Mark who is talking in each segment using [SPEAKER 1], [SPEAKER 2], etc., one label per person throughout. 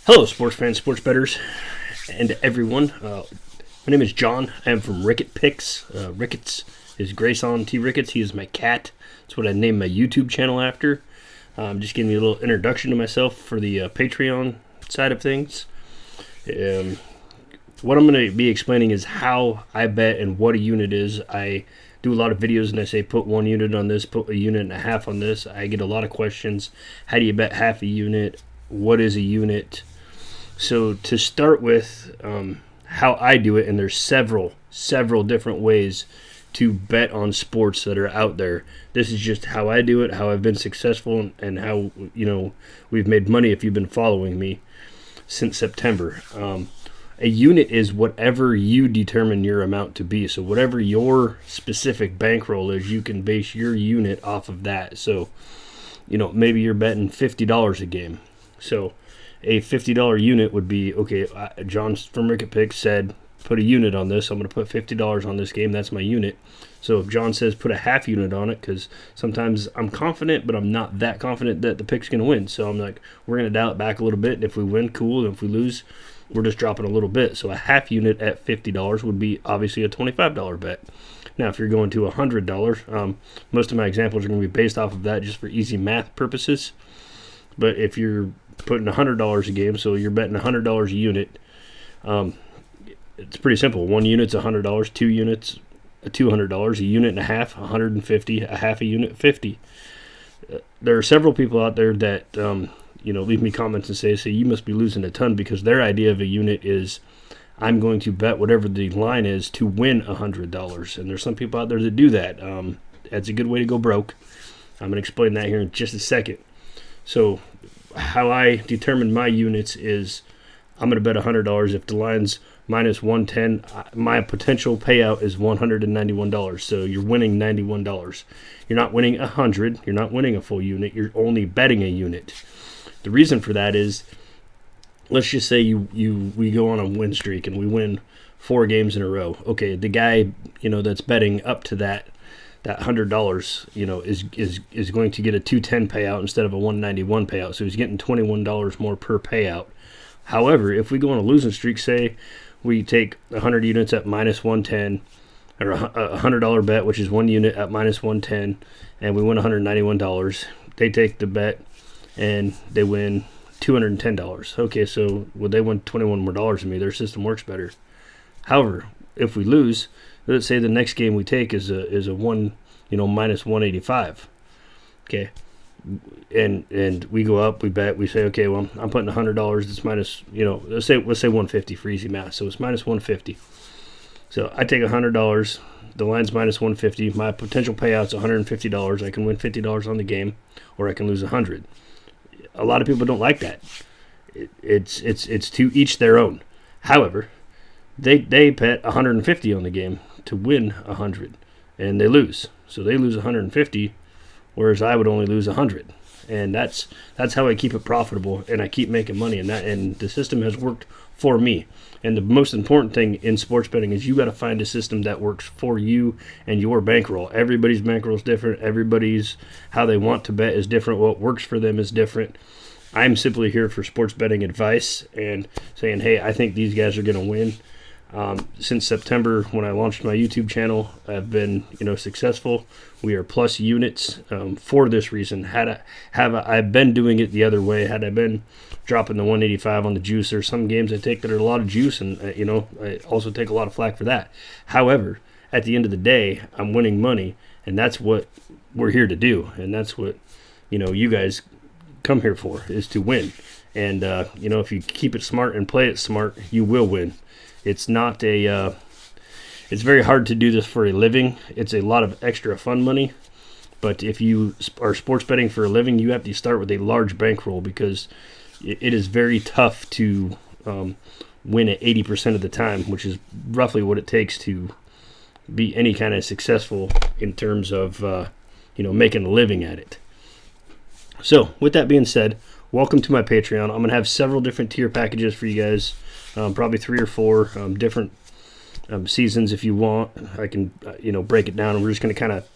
[SPEAKER 1] Hello, sports fans, sports bettors, and everyone. My name is John. I am from Rickett Picks. Ricketts is Grayson T. Ricketts. He is my cat. That's what I named my YouTube channel after. Just giving you a little introduction to myself for the Patreon side of things. What I'm going to be explaining is how I bet and what a unit is. I do a lot of videos and I say put 1 unit on this, put a unit and a half on this. I get a lot of questions. How do you bet half a unit? What is a unit? So to start with, how I do it, and there's several different ways to bet on sports that are out there. This is just how I do it, how I've been successful, and how we've made money if you've been following me since September. A unit is whatever you determine your amount to be. So whatever your specific bankroll is, you can base your unit off of that. So maybe you're betting $50 a game. So a $50 unit would be, okay, John from Rickett Picks said, put a unit on this. I'm going to put $50 on this game. That's my unit. So if John says put a half unit on it, because sometimes I'm confident, but I'm not that confident that the pick's going to win. So I'm like, we're going to dial it back a little bit. And if we win, cool. And if we lose, we're just dropping a little bit. So a half unit at $50 would be obviously a $25 bet. Now, if you're going to $100, most of my examples are going to be based off of that just for easy math purposes. But if you're putting $100 a game, so you're betting $100 a unit, it's pretty simple. 1 unit's $100, 2 units $200, a unit and a half $150, a half a unit $50. There are several people out there that leave me comments and say you must be losing a ton, because their idea of a unit is I'm going to bet whatever the line is to win $100. And there's some people out there that do that. That's a good way to go broke. I'm going to explain that here in just a second. So how I determine my units is I'm going to bet $100. If the line's minus 110, my potential payout is $191. So you're winning $91. You're not winning 100. You're not winning a full unit. You're only betting a unit. The reason for that is, let's just say we go on a win streak and we win 4 games in a row. Okay, the guy that's betting up to that $100 is going to get a $210 payout instead of a $191 payout. So he's getting $21 more per payout. However, if we go on a losing streak, say we take 100 units at minus 110, or a $100 bet, which is 1 unit at minus 110, and we win $191. They take the bet and they win $210. Okay, so they win $21 more than me. Their system works better. However, if we lose, let's say the next game we take is a minus 185. Okay, and we go up, we bet, we say, okay, well, I'm putting $100. It's minus, let's say 150 for easy math. So it's minus 150. So I take $100. The line's minus 150. My potential payout's $150. I can win $50 on the game, or I can lose $100. A lot of people don't like that. It's to each their own. However, they bet $150 on the game to win $100, and they lose. So they lose $150, whereas I would only lose $100. And that's how I keep it profitable, and I keep making money in that. And the system has worked for me. And the most important thing in sports betting is you got to find a system that works for you and your bankroll. Everybody's bankroll is different. Everybody's how they want to bet is different. What works for them is different. I'm simply here for sports betting advice and saying, hey, I think these guys are going to win. Since September, when I launched my YouTube channel, I've been successful. We are plus units for this reason. I've been doing it the other way. Had I been dropping the 185 on the juice, or some games I take that are a lot of juice, and I also take a lot of flack for that. However, at the end of the day, I'm winning money, and that's what we're here to do, and that's what you guys come here for, is to win. And if you keep it smart and play it smart, you will win. It's not it's very hard to do this for a living. It's a lot of extra fun money. But if you are sports betting for a living, you have to start with a large bankroll, because it is very tough to win at 80% of the time, which is roughly what it takes to be any kind of successful in terms of making a living at it. So with that being said, welcome to my Patreon. I'm going to have several different tier packages for you guys. Probably 3 or 4 different seasons if you want. I can break it down, and we're just going to kind of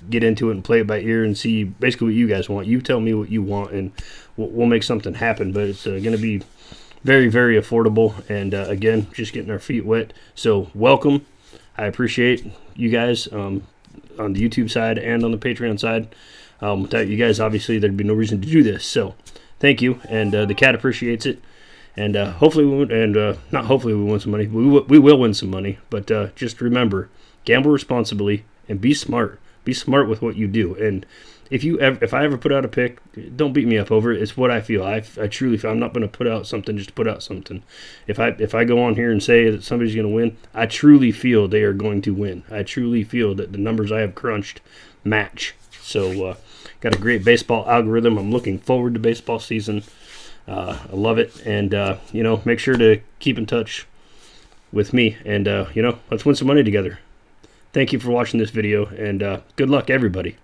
[SPEAKER 1] get into it and play it by ear and see basically what you guys want. You tell me what you want, and we'll make something happen. But it's going to be very, very affordable, and again, just getting our feet wet. So welcome. I appreciate you guys on the YouTube side and on the Patreon side. Without you guys, obviously, there'd be no reason to do this. So thank you, and the cat appreciates it. And hopefully, not hopefully we win some money. We will win some money, but just remember, gamble responsibly and be smart. Be smart with what you do. And if I ever put out a pick, don't beat me up over it. It's what I feel. I truly feel. I'm not going to put out something just to put out something. If I go on here and say that somebody's going to win, I truly feel they are going to win. I truly feel that the numbers I have crunched match. So got a great baseball algorithm. I'm looking forward to baseball season. I love it. And make sure to keep in touch with me. And let's win some money together. Thank you for watching this video, and good luck, everybody.